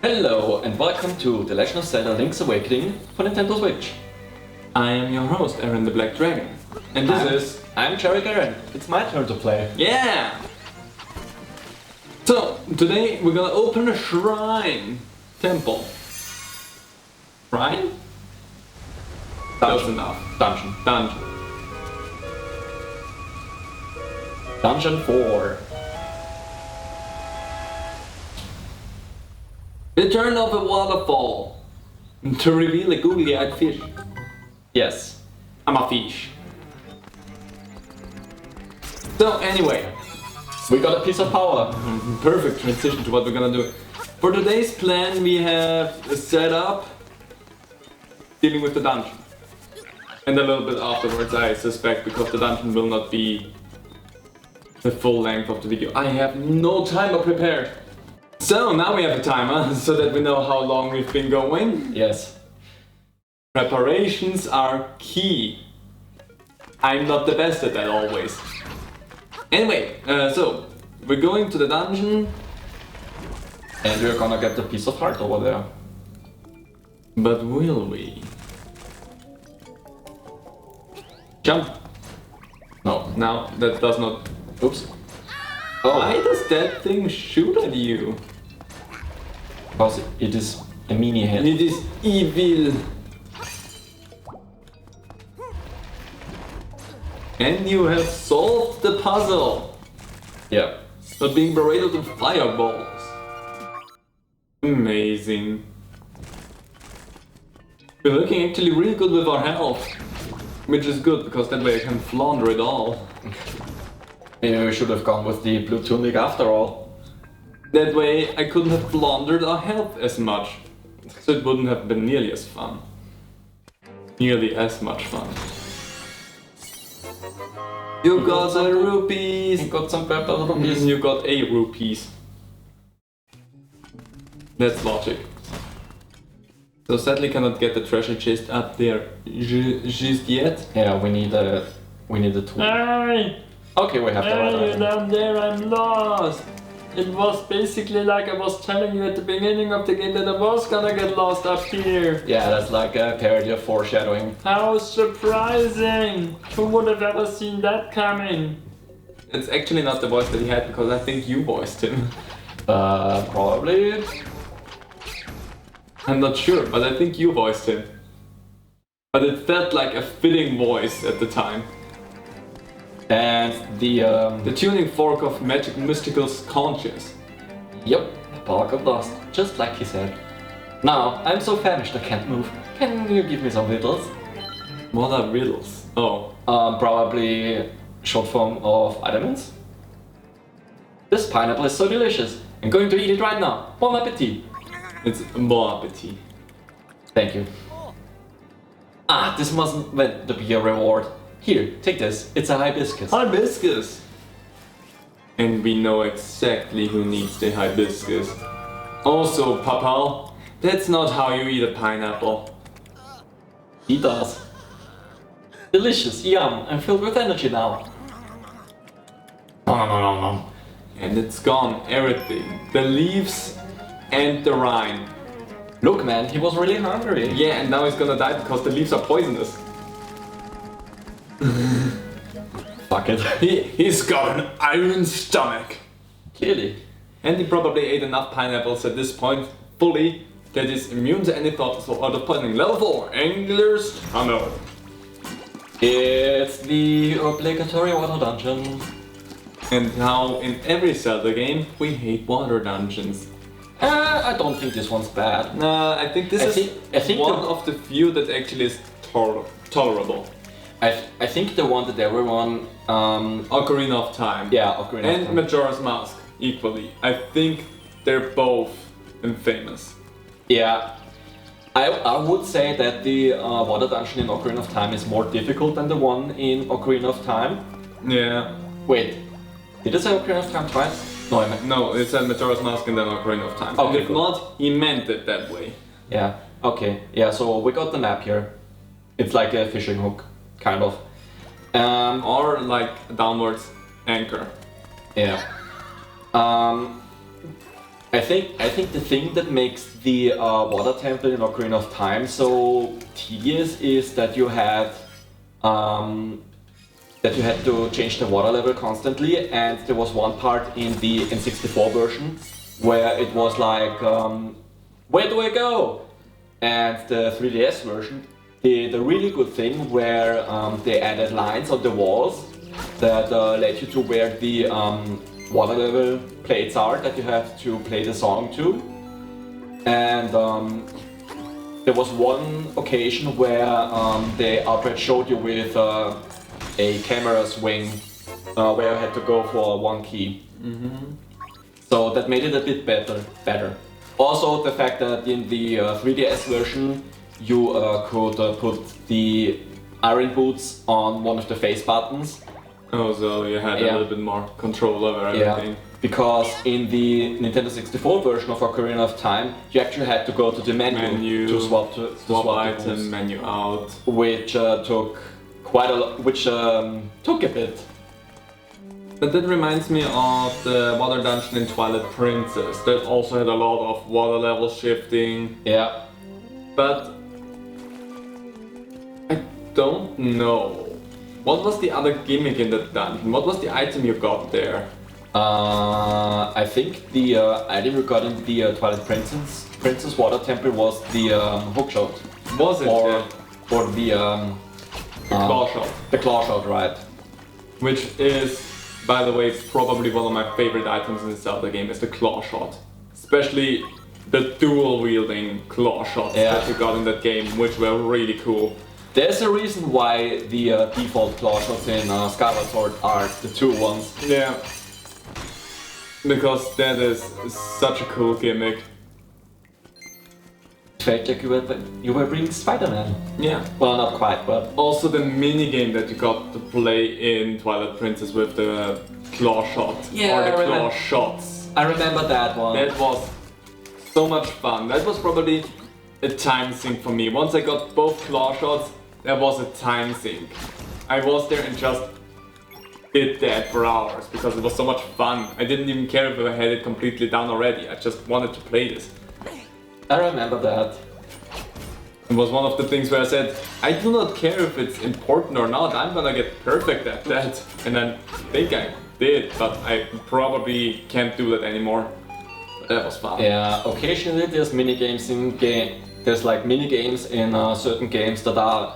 Hello and welcome to The Legend of Zelda Link's Awakening for Nintendo Switch. I am your host, Aaron the Black Dragon. And I'm Jaryl. It's my turn to play. Yeah! So, today we're gonna open a shrine. Temple. Shrine? Close enough. Dungeon. Dungeon 4. Return of a waterfall. To reveal a googly-eyed fish. Yes. I'm a fish. So anyway, We got a piece of power. perfect transition to what we're gonna do. For today's plan we have a setup dealing with the dungeon. And a little bit afterwards I suspect, because the dungeon will not be the full length of the video. I have no timer prepared. So now we have a timer so that we know how long we've been going. Yes. Preparations are key. I'm not the best at that always. Anyway, so we're going to the dungeon. And we're gonna get the piece of heart over there. But will we? Jump. No, that does not. Oops. Why does that thing shoot at you? Because it is a mini head. It is evil. And you have solved the puzzle. Yeah. Not being berated with fireballs. Amazing. We're looking actually really good with our health. Which is good, because that way I can flounder it all. Maybe we should have gone with the blue tunic after all. That way I couldn't have floundered our health as much. So it wouldn't have been nearly as fun. Nearly as much fun. You got the rupees! We got some purple rupees. You got a rupees. That's logic. So sadly cannot get the treasure chest up there just yet. Yeah, we need a tool. Hey! Okay, we have the right Hey, item. down there, I'm lost! It was basically like I was telling you at the beginning of the game that I was gonna get lost up here. Yeah, that's like a parody of foreshadowing. How surprising! Who would have ever seen that coming? It's actually not the voice that he had, because I think you voiced him. Probably. I'm not sure, but I think you voiced him. But it felt like a fitting voice at the time. And The tuning fork of magic mystical conscience. Yep, the bulk of dust, just like he said. Now, I'm so famished I can't move. Can you give me some riddles? What are riddles? Oh. Probably short form of vitamins. This pineapple is so delicious. I'm going to eat it right now. Bon appetit. It's bon appetit. Thank you. Ah, this mustn't meant to be a reward. Here, take this. It's a hibiscus. Hibiscus! And we know exactly who needs the hibiscus. Also, Papal, that's not how you eat a pineapple. He does. Delicious, yum. I'm filled with energy now. Nom, nom, nom, nom. And it's gone, everything. The leaves and the rind. Look, man, he was really hungry. Yeah, and now he's gonna die because the leaves are poisonous. Fuck it. He's got an iron stomach. Clearly. And he probably ate enough pineapples at this point, fully, that he's immune to any thoughts of other poisoning. Level 4, Angler's Tunnel. It's the obligatory water dungeon. And how in every Zelda game, we hate water dungeons. I don't think this one's bad. Nah, I think this I think one of the few that actually is tolerable. I think the one that everyone... Ocarina of Time. Yeah, Ocarina of And Time. Majora's Mask, equally. I think they're both infamous. Yeah. I would say that the water dungeon in Ocarina of Time is more difficult than the one in Ocarina of Time. Yeah. Wait, did it say Ocarina of Time twice? No, I meant... No, it said Majora's Mask and then Ocarina of Time. Okay, And if cool. not, he meant it that way. Yeah, okay. Yeah, so we got the map here. It's like a fishing hook, kind of. Or like a downwards anchor. Yeah. I think the thing that makes the water temple in Ocarina of Time so tedious is that you had to change the water level constantly, and there was one part in the N64 version where it was like, where do I go? And the 3DS version did a really good thing where they added lines on the walls that led you to where the water level plates are that you have to play the song to. And there was one occasion where they outright showed you with a camera swing where you had to go for one key. So that made it a bit better. Also the fact that in the 3DS version you could put the iron boots on one of the face buttons. Oh, so you had a little bit more control over everything. Yeah, because in the Nintendo 64 version of Ocarina of Time, you actually had to go to the menu to swap item, menu out, which took quite a lot, which took a bit. But that reminds me of the water dungeon in Twilight Princess. That also had a lot of water level shifting. Yeah. But I don't know. What was the other gimmick in that dungeon? What was the item you got there? I think the item you got in the Twilight Princess Water Temple was the hookshot. Was it? Or the claw shot. The claw shot, right. Which is, by the way, probably one of my favorite items in the Zelda game is the claw shot. Especially the dual wielding claw shots that you got in that game, which were really cool. There's a reason why the default claw shots in Skyward Sword are the two ones. Yeah. Because that is such a cool gimmick. It felt like you were bringing Spider-Man. Yeah. Well, not quite, but... Also the minigame that you got to play in Twilight Princess with the claw shot. Yeah, or the claw shots. I remember that one. That was so much fun. That was probably a time sink for me. Once I got both claw shots, that was a time sink. I was there and just did that for hours because it was so much fun. I didn't even care if I had it completely done already. I just wanted to play this. I remember that. It was one of the things where I said, I do not care if it's important or not, I'm gonna get perfect at that. And I think I did, but I probably can't do that anymore. But that was fun. Yeah, occasionally there's minigames in game. There's like minigames in certain games that are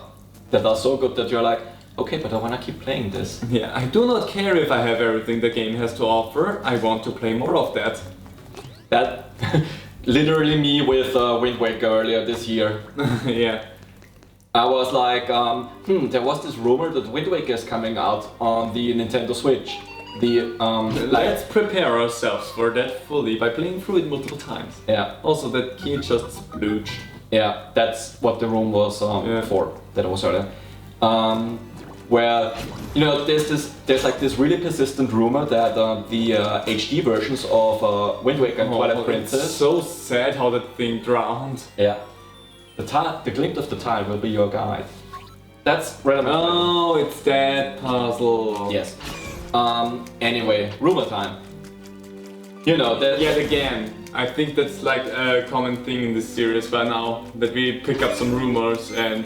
so good that you're like, okay, but I wanna keep playing this. Yeah, I do not care if I have everything the game has to offer. I want to play more of that. That literally me with Wind Waker earlier this year. Yeah. I was like, there was this rumor that Wind Waker is coming out on the Nintendo Switch. Let's prepare ourselves for that fully by playing through it multiple times. Yeah. Also, that key just splooged. Yeah, that's what the room was for. That was earlier. Where, you know, there's like this really persistent rumor that the HD versions of Wind Waker and Twilight Princess. It's so sad how that thing drowned. Yeah. The glint of the tile will be your guide. That's relevant. Oh, it's that puzzle. Yes. Anyway, rumor time. You know that. Yet again, I think that's like a common thing in this series right now, that we pick up some rumors and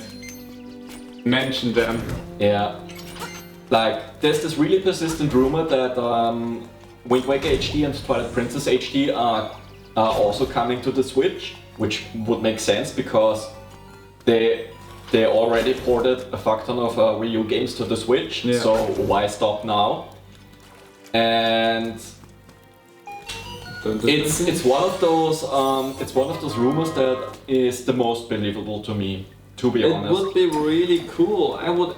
mention them. Yeah. Like, there's this really persistent rumor that Wind Waker HD and Twilight Princess HD are also coming to the Switch, which would make sense because they already ported a fuck ton of Wii U games to the Switch, so why stop now? And it's one of those rumors that is the most believable to me, to be honest. It would be really cool. I would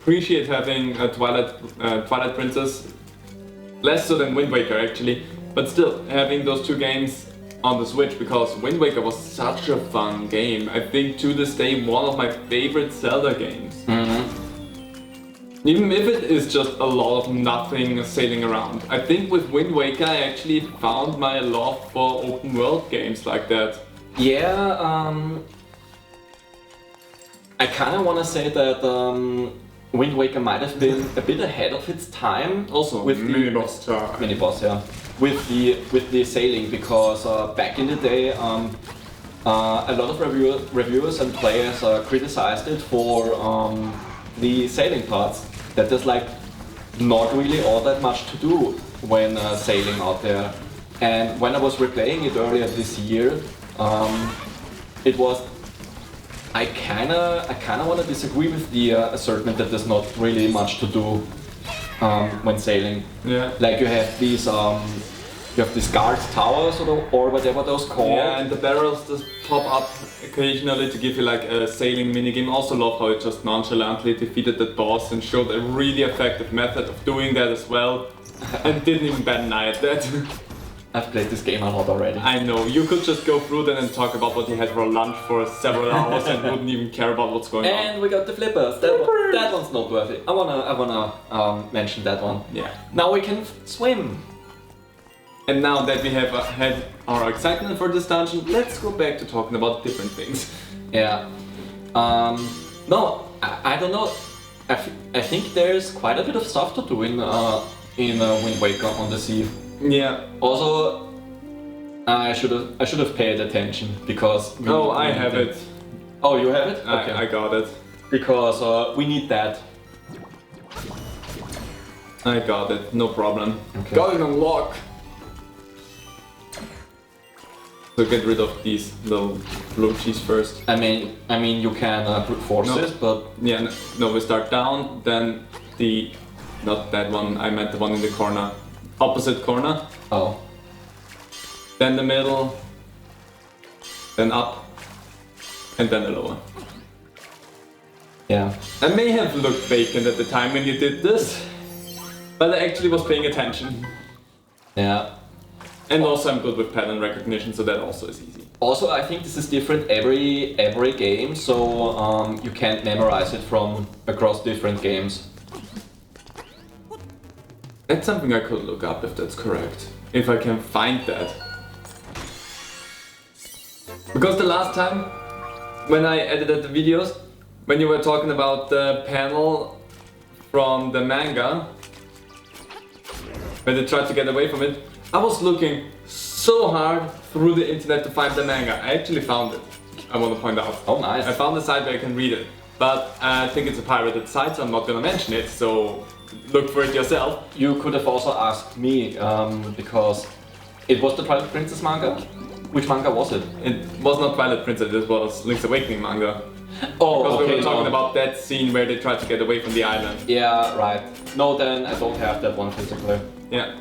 appreciate having a Twilight Princess, less so than Wind Waker actually, but still having those two games on the Switch, because Wind Waker was such a fun game. I think to this day one of my favorite Zelda games. Even if it is just a lot of nothing sailing around. I think with Wind Waker I actually found my love for open world games like that. Yeah, I kinda wanna say that Wind Waker might have been a bit ahead of its time. Also with mini-boss time. Mini-boss, yeah. with the sailing, because back in the day, a lot of reviewers and players criticized it for the sailing parts. That there's like not really all that much to do when sailing out there. And when I was replaying it earlier this year, it was. I kinda want to disagree with the assertion that there's not really much to do when sailing. Yeah. Like you have these guard towers or whatever those called. Yeah, and the barrels just pop up occasionally to give you like a sailing minigame. Also love how it just nonchalantly defeated that boss and showed a really effective method of doing that as well. And didn't even bat an eye at that. I've played this game a lot already. I know, you could just go through that and talk about what you had for lunch for several hours and wouldn't even care about what's going on. And we got the flippers. That one's noteworthy. I wanna mention that one. Yeah. Now we can swim. And now that we have had our excitement for this dungeon, let's go back to talking about different things. Yeah. No, I don't know. I think there's quite a bit of stuff to do in Wind Waker on the sea. Yeah. Also, I should have paid attention because. I have it. Oh, you have it? Okay. I got it. Because we need that. I got it. No problem. Okay. Got it on lock. So get rid of these little floaties first. I mean, you can brute force it, but yeah, no. We start down, then not that one. I meant the one in the corner. Opposite corner. Oh. Then the middle. Then up. And then the lower. Yeah. I may have looked vacant at the time when you did this, but I actually was paying attention. Yeah. And also I'm good with pattern recognition, so that also is easy. Also, I think this is different every game, so you can't memorize it from across different games. That's something I could look up if that's correct. If I can find that. Because the last time, when I edited the videos, when you were talking about the panel from the manga, when they tried to get away from it, I was looking so hard through the internet to find the manga. I actually found it, I want to point out. Oh, nice. I found the site where I can read it. But I think it's a pirated site, so I'm not gonna mention it, so look for it yourself. You could have also asked me, because it was the Twilight Princess manga. Which manga was it? It was not Twilight Princess, it was Link's Awakening manga. Oh, because okay, we were talking about that scene where they tried to get away from the island. Yeah, right. No, then I don't have that one physically. Yeah.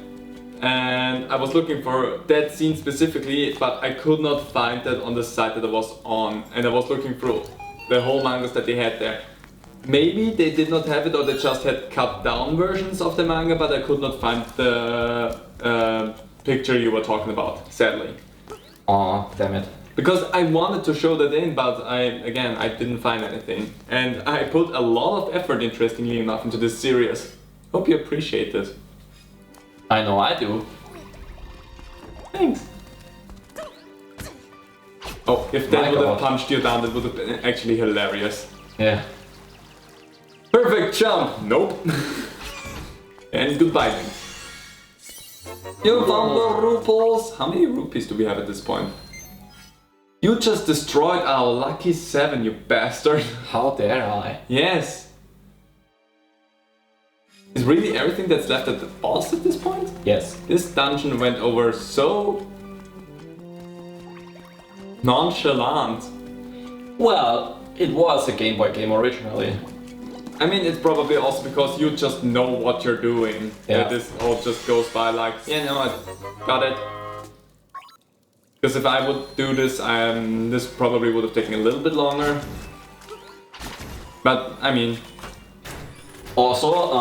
And I was looking for that scene specifically, but I could not find that on the site that I was on. And I was looking through the whole mangas that they had there. Maybe they did not have it, or they just had cut down versions of the manga, but I could not find the picture you were talking about, sadly. Aw, damn it. Because I wanted to show that in, but I didn't find anything. And I put a lot of effort, interestingly enough, into this series. Hope you appreciate it. I know I do. Thanks. Oh, if that My would have God. punched you down, that would have been actually hilarious. Yeah. Perfect jump! Nope. And goodbye then. You found the rupees! How many rupees do we have at this point? You just destroyed our lucky 7, you bastard. How dare I? Yes. Is really everything that's left at the boss at this point? Yes. This dungeon went over so nonchalant. Well, it was a Game Boy game originally. I mean, it's probably also because you just know what you're doing. Yeah. That this all just goes by like, yeah, no, I got it. Because if I would do this, this probably would have taken a little bit longer. But, I mean... Also,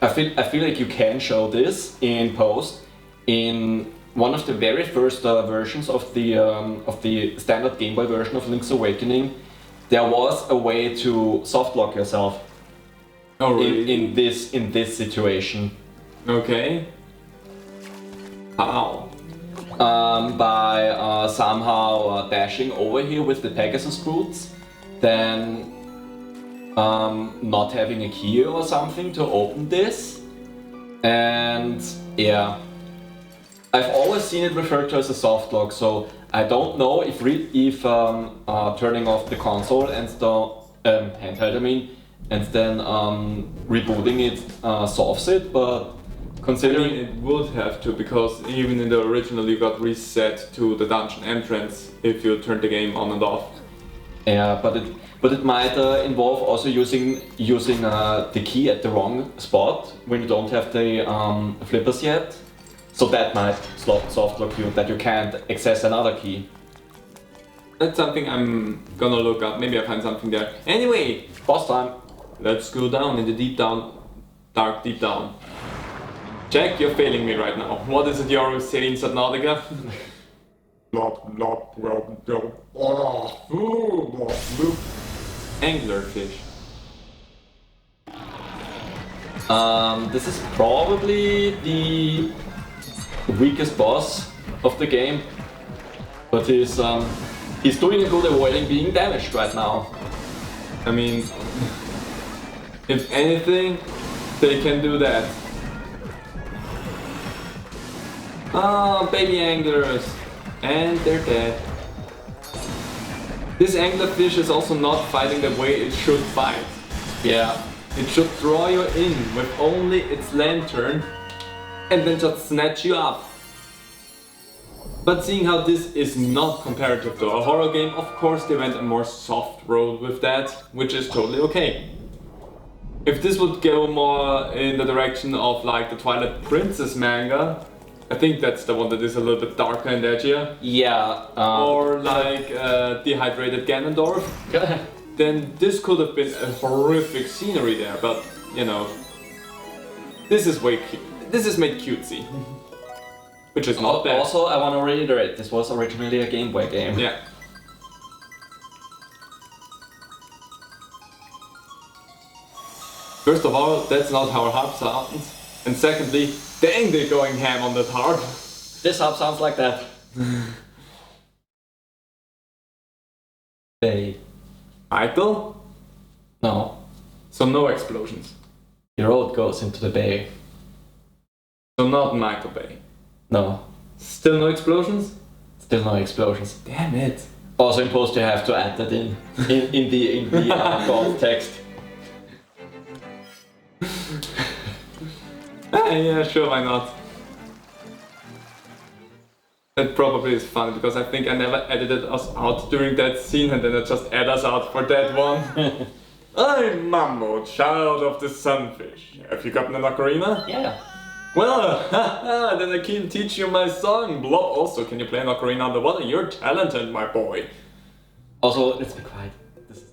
I feel like you can show this in post in one of the very first versions of the standard Game Boy version of Link's Awakening. There was a way to soft lock yourself. Oh, really? in this situation. Okay. How? By somehow dashing over here with the Pegasus boots, then not having a key or something to open this, and yeah, I've always seen it referred to as a soft lock, so I don't know if turning off the console and the handheld, I mean, and then rebooting it solves it, but considering it would have to, because even in the original you got reset to the dungeon entrance if you turn the game on and off. yeah, but it might involve also using the key at the wrong spot when you don't have the flippers yet. So that might soft lock you, that you can't access another key. That's something I'm gonna look up. Maybe I find something there. Anyway, Boss time. let's go down in the dark deep down. Jack, you're failing me right now. What is it you're saying, Subnautica? Anglerfish. This is probably the weakest boss of the game, but he's doing a good avoiding being damaged right now. I mean, if anything, they can do that. Oh, baby anglers, and they're dead. This anglerfish is also not fighting the way it should fight. Yeah. It should draw you in with only its lantern and then just snatch you up. But seeing how this is not comparative to a horror game, of course they went a more soft road with that, which is totally okay. If this would go more in the direction of like the Twilight Princess manga, I think that's the one that is a little bit darker and edgier. Yeah. Or like Dehydrated Ganondorf. Then this could have been a horrific scenery there, but you know, this is way cute. This is made cutesy, which is not bad. Also, I want to reiterate, this was originally a Game Boy game. Yeah. First of all, that's not how a harp sounds, and secondly, dang, they're going ham on that harp. This harp sounds like that. Bay. Michael? No. So no explosions. The road goes into the bay. So not Michael Bay. No. Still no explosions? Still no explosions. Damn it. Also in post you have to add that in the God text. Yeah, sure, why not? That probably is funny because I think I never edited us out during that scene and then I just add us out for that one. I'm Mambo, child of the sunfish. Have you gotten an ocarina? Yeah. Well, then I can teach you my song. Blob also, can you play an ocarina underwater? You're talented, my boy. Also, let's be quiet. This is...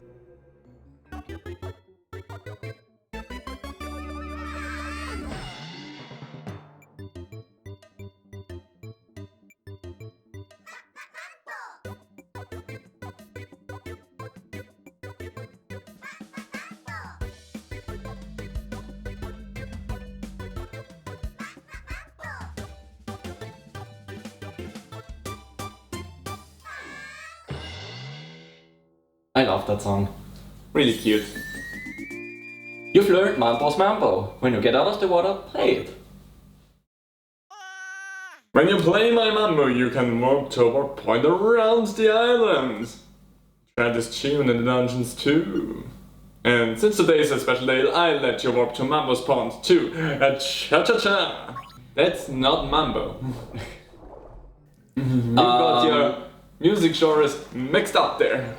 I love that song. Really cute. You've learned Mambo's Mambo. When you get out of the water, play it. When you play my mambo, you can walk toward point around the island. Try this tune in the dungeons too. And since today is a special day, I let you walk to Mambo's Pond too. A cha-cha-cha. That's not Mambo. You got your music genres mixed up there.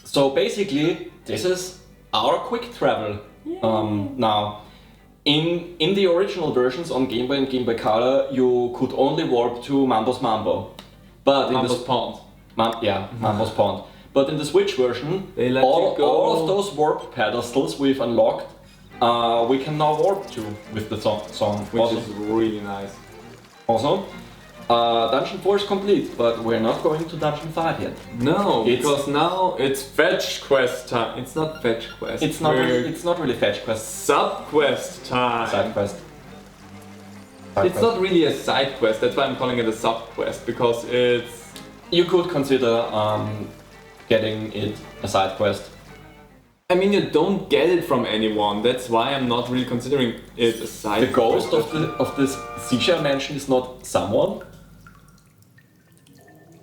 So basically, this is our quick travel. Now, in the original versions on Game Boy and Game Boy Color, you could only warp to Mambo's Mambo. But in Mambo's Pond. Mambo's Pond. But in the Switch version, They let all you go. of those warp pedestals we've unlocked, we can now warp to with the song. Which is really nice. Also, Dungeon 4 is complete, but we're not going to Dungeon 5 yet. No, because now it's fetch quest time. It's not fetch quest. It's not really fetch quest. Sub quest time. Side quest. It's not really a side quest. That's why I'm calling it a sub quest, because it's. You could consider getting it a side quest. I mean, you don't get it from anyone. That's why I'm not really considering it a side The quest. ghost of this seashell mansion is not someone.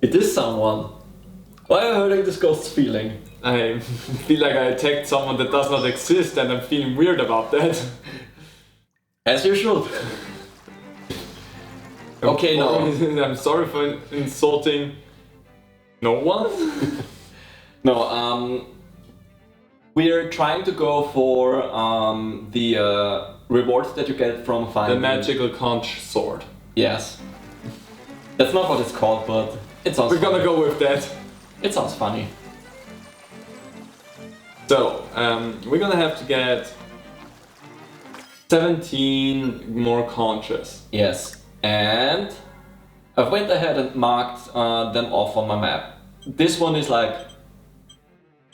It is someone. Why are you hurting this ghost's feeling? I feel like I attacked someone that does not exist and I'm feeling weird about that. As you should. Okay, no. I'm sorry for insulting no one. No, we're trying to go for the rewards that you get from finding... The magical conch sword. Yes. That's not what it's called, but it sounds We're gonna go with that. It sounds funny. So, we're gonna have to get 17 more conches. Yes, and I went ahead and marked them off on my map. This one is like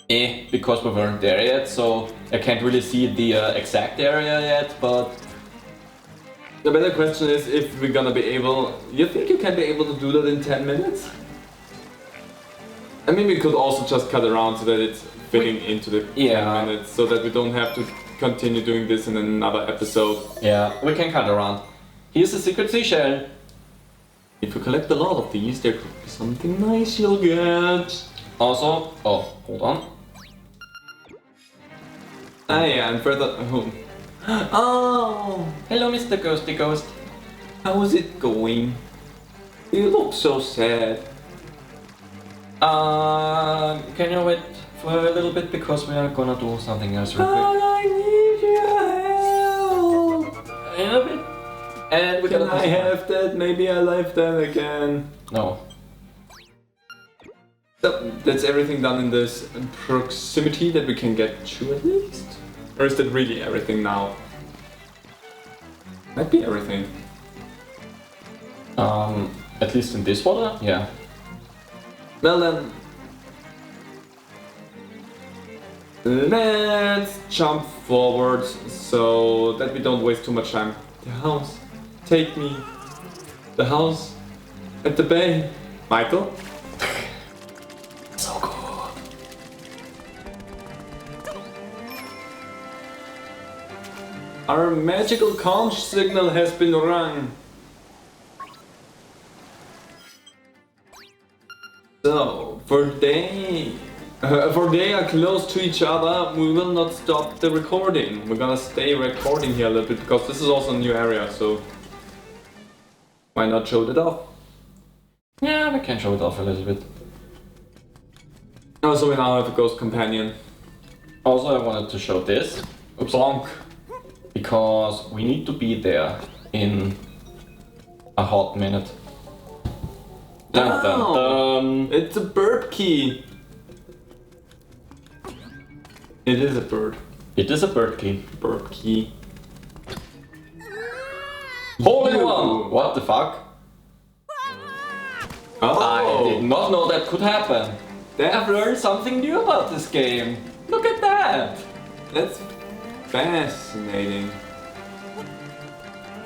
because we weren't there yet, so I can't really see the exact area yet, but... The better question is if we're gonna be able... You think you can be able to do that in 10 minutes? I mean, we could also just cut around so that it's fitting into the 10 minutes, so that we don't have to continue doing this in another episode. Yeah, we can cut around. Here's the secret seashell. If you collect a lot of these, there could be something nice you'll get. Also, oh, hold on. Ah yeah, and further... Oh, hello Mr. Ghosty Ghost. How is it going? You look so sad. Can you wait for a little bit because we are gonna do something else real quick. I need your help. In a bit. And we're gonna... I have that? Maybe I left that again. No. So, that's everything done in this proximity that we can get to at least? Or is that really everything now? Might be everything. At least in this water? Yeah. Well then, let's jump forward so that we don't waste too much time. The house, take me. The house at the bay. Michael? So good. Our magical conch signal has been rung. So, for they are close to each other, we will not stop the recording. We're gonna stay recording here a little bit because this is also a new area, so why not show it off? Yeah, we can show it off a little bit. Also, we now have a ghost companion. Also, I wanted to show this. Oops. Bonk. Because we need to be there in a hot minute. Dun, dun, dun. It's a bird key. It is a bird. It is a bird key. Bird key. Holy one! What the fuck? Oh. I did not know that could happen. I've learned something new about this game. Look at that! That's fascinating.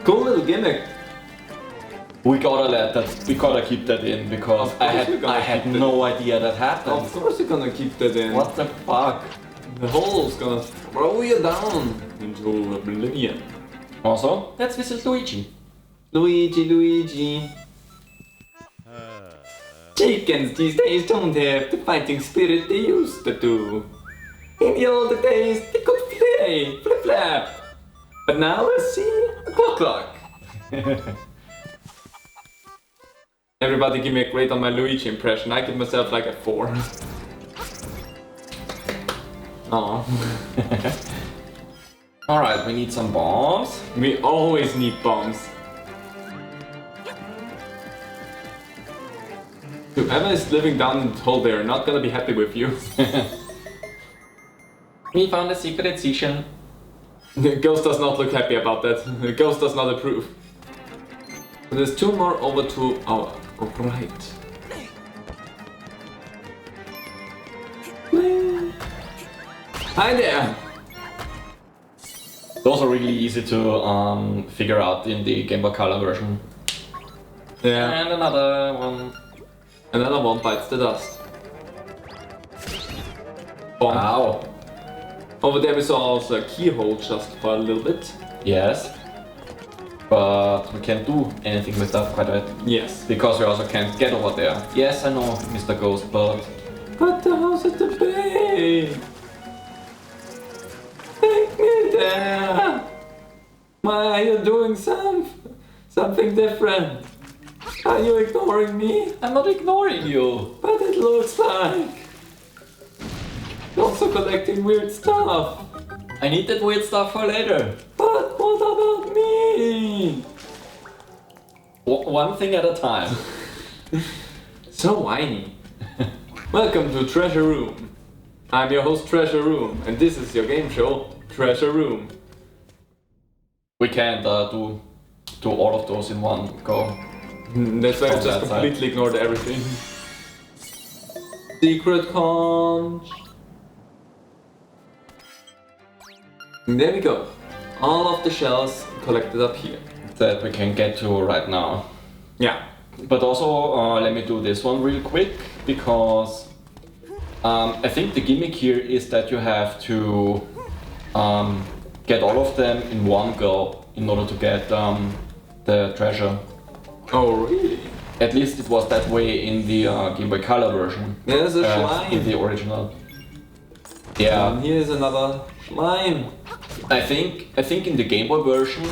Cool little gimmick. We gotta keep that in because I had no idea that happened. Of course you're gonna keep that in. What the fuck? The hole's gonna throw you down into oblivion. Also, let's visit Luigi. Luigi. Chickens these days don't have the fighting spirit they used to do. In the old days, they could play, flip-flap. But now I see a clock. Everybody give me a grade on my Luigi impression. I give myself like a 4. Aww. Alright, we need some bombs. We always need bombs. Whoever is living down in the hole, they're not gonna be happy with you. We found a secret seashell. The ghost does not look happy about that. The ghost does not approve. There's 2 more over to our right. Hi there! Those are really easy to figure out in the Game Boy Color version. Yeah. And another one. Another one bites the dust. Bonk. Wow. Over there we saw also a keyhole just for a little bit. Yes. But we can't do anything with that quite yet. Yes. Because we also can't get over there. Yes, I know, Mr. Ghost, but... But the house at the bay! Take me there! Why are you doing something different? Are you ignoring me? I'm not ignoring you. But it looks like... You're also collecting weird stuff. I need that weird stuff for later. But what about me? One thing at a time. So whiny. Welcome to Treasure Room. I'm your host Treasure Room, and this is your game show, Treasure Room. We can't do all of those in one go. That's why I just completely ignored everything. Secret conch. There we go. All of the shells collected up here. That we can get to right now. Yeah. But also, let me do this one real quick, because I think the gimmick here is that you have to get all of them in one go in order to get the treasure. Oh, really? At least it was that way in the Game Boy Color version. There's a slime. In the original. Yeah. And here's another slime. I think in the Game Boy version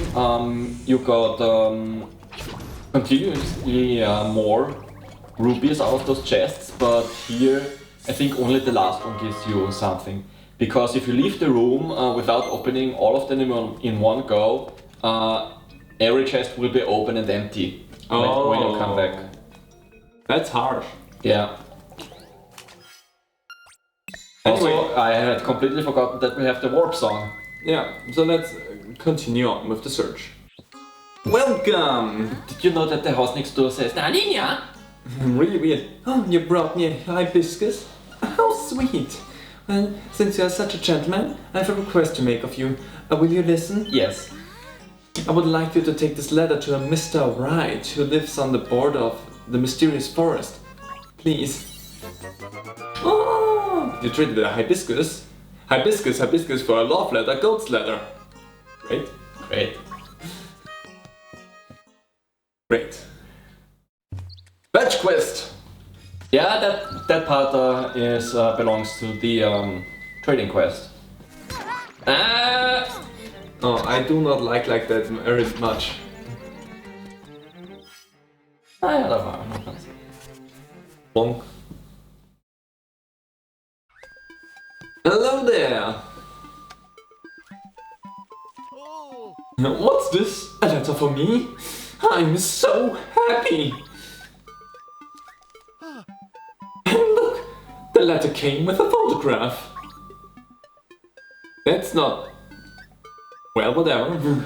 you got continuously more rupees out of those chests, but here I think only the last one gives you something. Because if you leave the room without opening all of them in one go, every chest will be open and empty when you come back. That's harsh. Yeah. Anyway. Also, I had completely forgotten that we have the warp song. Yeah, so let's continue on with the search. Welcome! Did you know that the house next door says Naninya? Really weird. Oh, you brought me a hibiscus? How sweet! Well, since you are such a gentleman, I have a request to make of you. Will you listen? Yes. I would like you to take this letter to a Mr. Wright who lives on the border of the mysterious forest. Please. Oh! You traded a hibiscus? Hibiscus for a love letter, goat's letter. Great. Great. Batch quest! Yeah, that part belongs to the trading quest. Oh, I do not like that very much. Bonk. Hello there! What's this? A letter for me? I'm so happy! And look! The letter came with a photograph! That's not... well, whatever.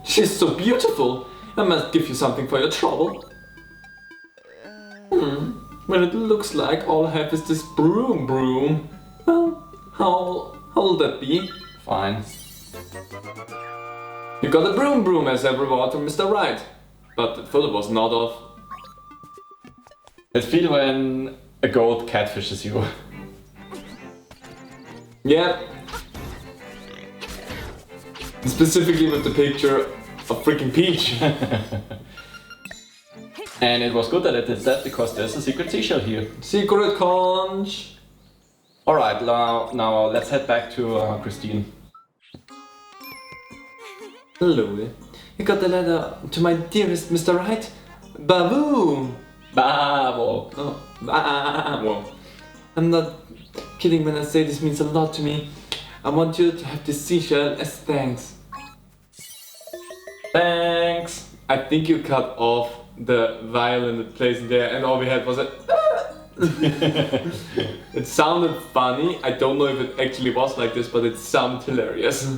She's so beautiful! I must give you something for your trouble. Well, it looks like all I have is this broom. Well, how will that be? Fine. You got a broom as a reward from Mr. Wright. But the photo was not of... Let's feel when a goat catfishes you. Yeah. Specifically with the picture of freaking Peach. And it was good that it did that, because there's a secret seashell here. Secret conch. Alright, now let's head back to Christine. Hello. You got the letter to my dearest Mr. Wright? Baboo! Bravo! Oh, bravo. I'm not kidding when I say this means a lot to me. I want you to have this seashell as thanks. Thanks! I think you cut off the violin that plays in there and all we had was a... It sounded funny. I don't know if it actually was like this, but it sounded hilarious.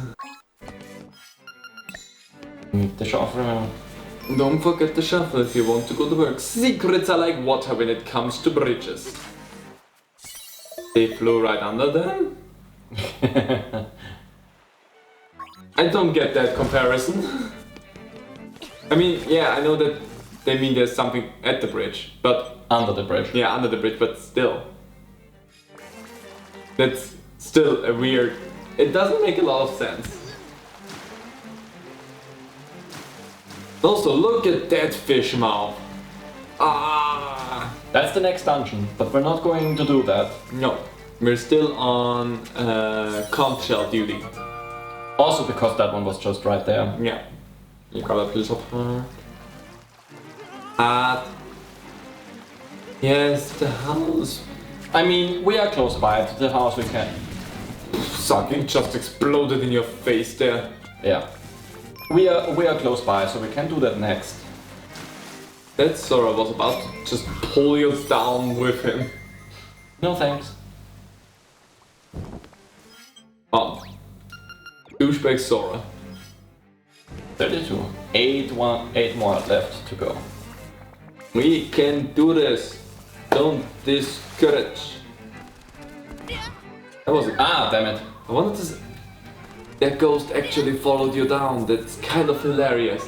Need the shuffle. Don't forget the shuffle if you want to go to work. Secrets are like water when it comes to bridges. They flew right under them? I don't get that comparison. I mean, yeah, I know that they mean there's something at the bridge, but... Under the bridge. Yeah, under the bridge, but still. That's still a weird... It doesn't make a lot of sense. Also, look at that fish mouth. Ah! That's the next dungeon, but we're not going to do that. No, we're still on conch shell duty. Also because that one was just right there. Yeah. You got a piece of her. Ah. Yes, the house. I mean, we are close by to the house, we can. Something just exploded in your face there. Yeah. We are close by, so we can do that next. That Sora was about to just pull you down with him. No thanks. Oh. Douchebag Sora. 32. 8 more left to go. We can do this. Don't discourage. That was it. Ah, damn it. I wanted to. That ghost actually followed you down. That's kind of hilarious.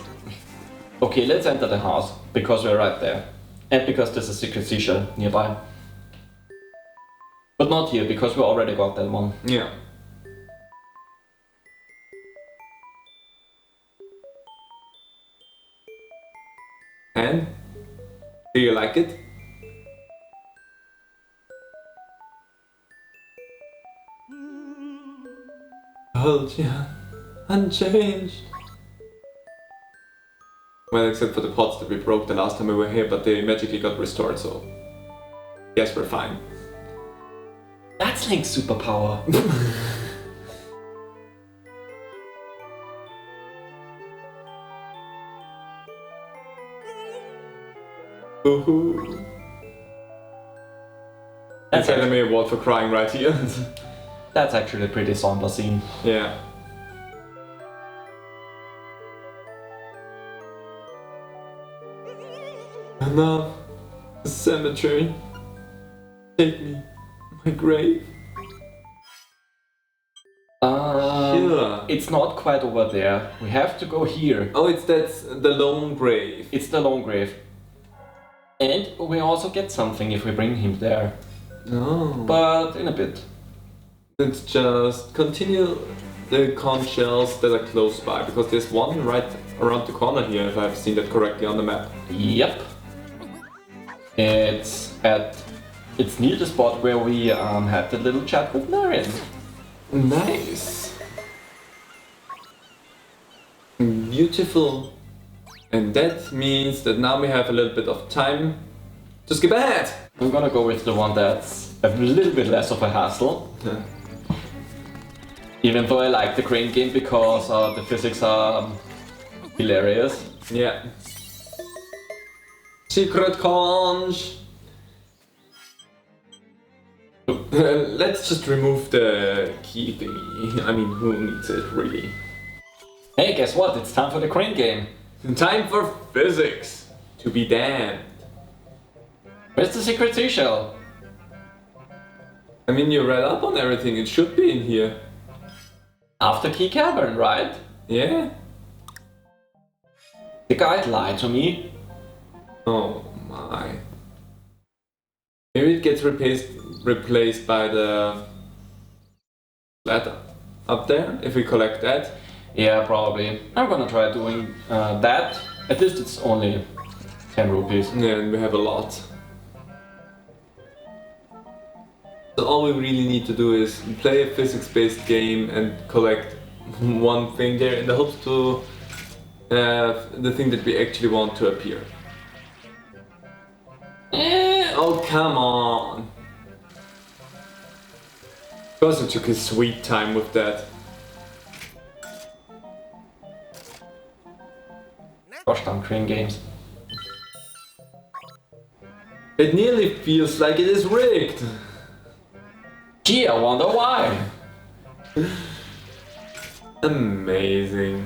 Okay, let's enter the house, because we're right there. And because there's a secret seashell nearby. But not here, because we already got that one. Yeah. And? Do you like it? Hold ya, unchanged. Well, except for the pots that we broke the last time we were here, but they magically got restored, so yes, we're fine. That's Link's superpower. Woohoo! That's Academy Award for crying right here. That's actually a pretty somber scene. Yeah. Enough. The cemetery. Take me. My grave. Here. It's not quite over there. We have to go here. Oh, that's the lone grave. It's the lone grave. And we also get something if we bring him there. No. But in a bit. Let's just continue the conch shells that are close by, because there's one right around the corner here, if I've seen that correctly on the map. Yep. It's near the spot where we had the little chat with Marion. Nice. Beautiful. And that means that now we have a little bit of time to skip ahead. I'm gonna go with the one that's a little bit less of a hassle. Even though I like the crane game because the physics are hilarious. Yeah. Secret conch. Let's just remove the key thingy. I mean, who needs it really? Hey, guess what? It's time for the crane game. Time for physics. To be damned. Where's the secret seashell? I mean, you read up on everything. It should be in here. After Key Cavern, right? Yeah. The guide lied to me. Oh my. Maybe it gets replaced by the ladder up there, if we collect that. Yeah, probably. I'm gonna try doing that. At least it's only 10 rupees. Yeah, and we have a lot. So all we really need to do is play a physics-based game and collect one thing there in the hopes to have the thing that we actually want to appear. Oh, come on! Because took his sweet time with that. Gosh darn crane games. It nearly feels like it is rigged. Gee, I wonder why. Amazing.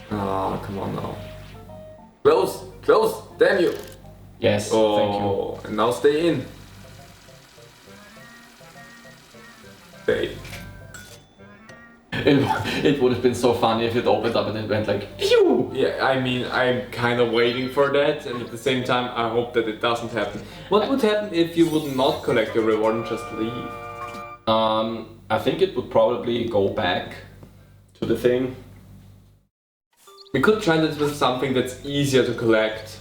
Ah, come on now. Close, close, damn you. Yes, Oh, thank you. and now stay in. Stay. It would have been so funny if it opened up and it went like, phew! Yeah, I mean, I'm kind of waiting for that, and at the same time, I hope that it doesn't happen. What would happen if you would not collect your reward and just leave? I think it would probably go back to the thing. We could try this with something that's easier to collect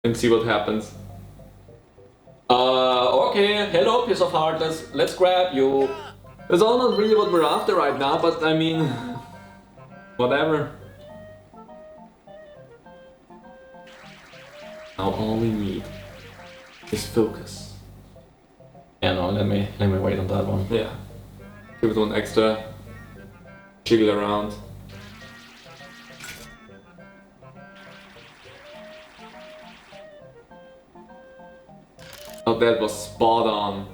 and see what happens. Okay, hello, piece of heart, let's grab you. That's all not really what we're after right now, but I mean, whatever. Now all we need is focus. Yeah, no, let me wait on that one. Yeah. Give it one extra jiggle around. Oh, that was spot on.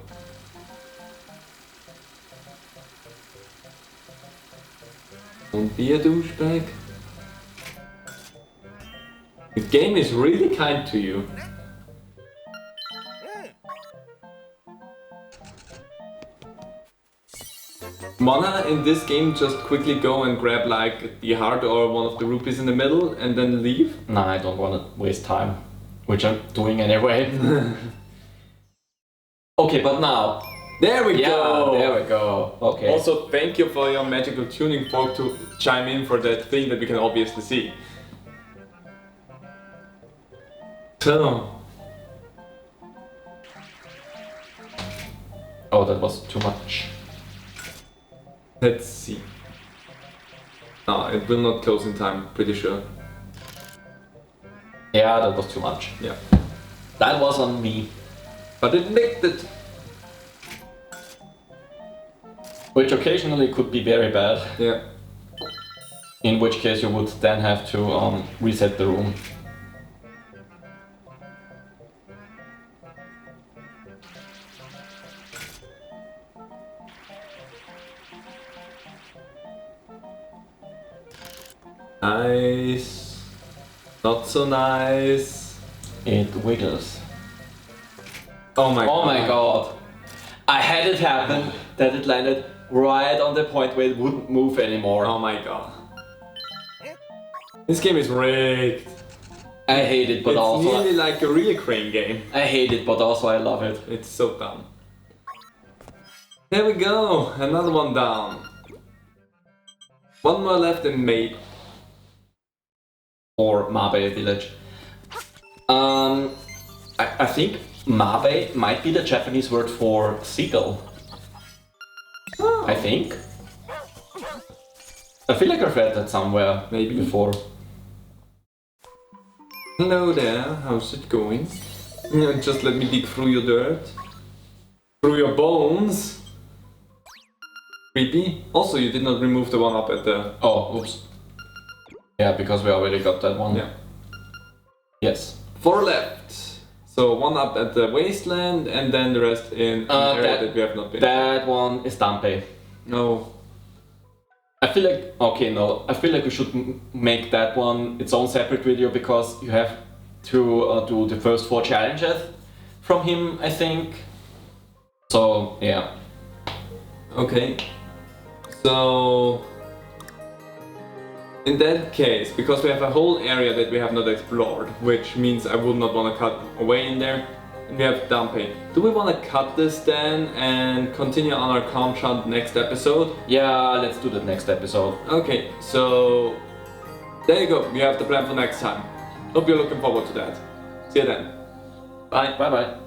Don't be a douchebag. The game is really kind to you. Wanna in this game just quickly go and grab like the heart or one of the rupees in the middle and then leave? Nah, I don't want to waste time, which I'm doing anyway. Okay, but now. There we go! There we go. Okay. Also, thank you for your magical tuning fork to chime in for that thing that we can obviously see. So. Oh, that was too much. Let's see. No, it will not close in time, pretty sure. Yeah, that was too much. Yeah. That was on me. But it licked it. Which occasionally could be very bad. Yeah. In which case you would then have to reset the room. Nice. Not so nice. It wiggles. Oh my god. Oh my god. I had it happen that it landed right on the point where it wouldn't move anymore. Oh my god. This game is rigged. I hate it, but It's also nearly like a real crane game. I hate it, but also I love it. It's so dumb. There we go. Another one down. One more left in Mabe. Or Mabe Village. I think Mabe might be the Japanese word for seagull. Oh. I think. I feel like I've read that somewhere Maybe. before. Hello there, how's it going? Just let me dig through your dirt. Through your bones. Creepy. Also, you did not remove the one up at the... Oh, oops. Yeah, because we already got that one. Yeah. Yes. 4 left. So one up at the wasteland and then the rest in an area that we have not been. That one is Dampe. No. I feel like, okay, no, I feel like we should make that one its own separate video because you have to do the first 4 challenges from him, I think. So, yeah. Okay. So... in that case, because we have a whole area that we have not explored, which means I would not want to cut away in there, and we have Dampe. Do we want to cut this then and continue on our calm chant next episode? Yeah, let's do that next episode. Okay, so there you go, we have the plan for next time. Hope you're looking forward to that. See you then. Bye. Bye bye.